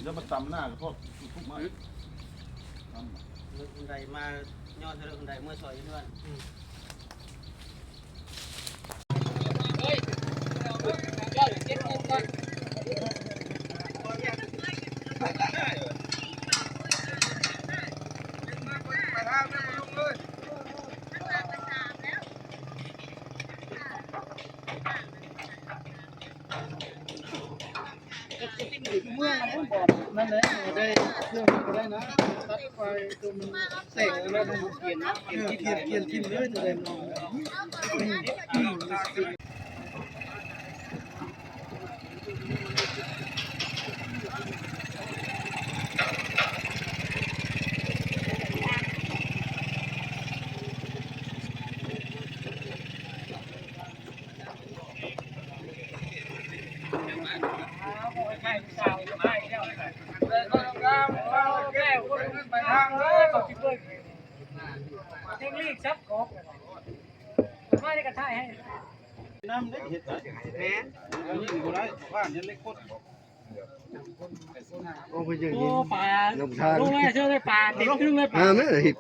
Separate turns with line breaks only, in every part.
แล้วมาตำหน้ากับพวกทุกไม้
คนใดมาย้อนเธอคนใดเมื่อซอยย้อนเมื่อนั้นบอกนั่นแหละได้เครื่องก็ได้นะตัดไฟตัวมันเสกแล้วมันเปลี่ยนทิมเลยเลยมองน้ำเล็กเห็ดแหนนี่ดูได้บ้านยังเล็กโคตรโอ้ยยังปลาลงทางลงเลยเชื่อเลยปลาติดครึ่งเลยปลาไม่เห็ด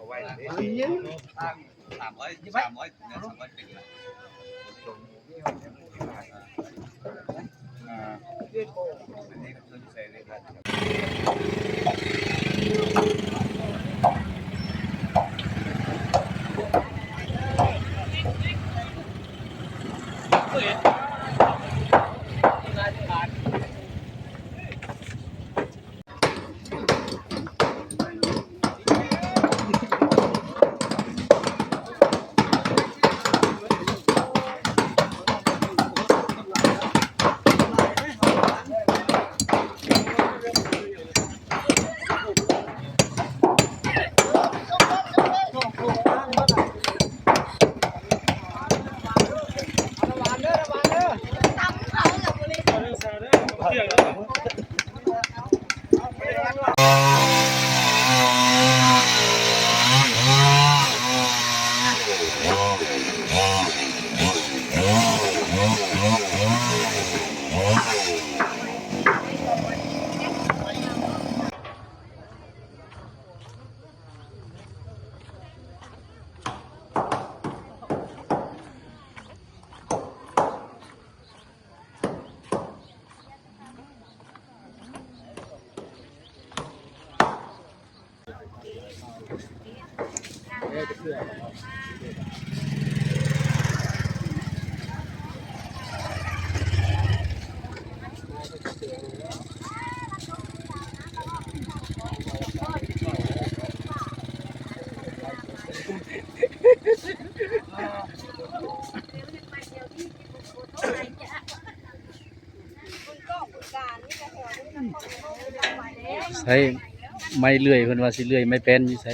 ใช้ไม้เลื่อยเพิ่นว่าสิเลื่อยไม้เป็นอยู่ใช้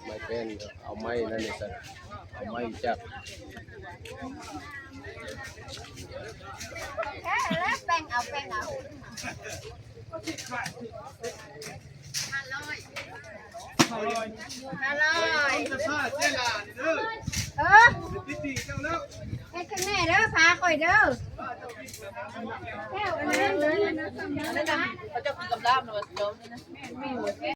ไม้เป็นเอาไม้นั่นนี่สิเอาไม้จับ
แป้งเอาให้ข้างแน่เด้อพาข่อยเด้อแก้วอันนั้นเลยนะเขาจะกินกับลาบเนาะเดี๋ยวนี่นะ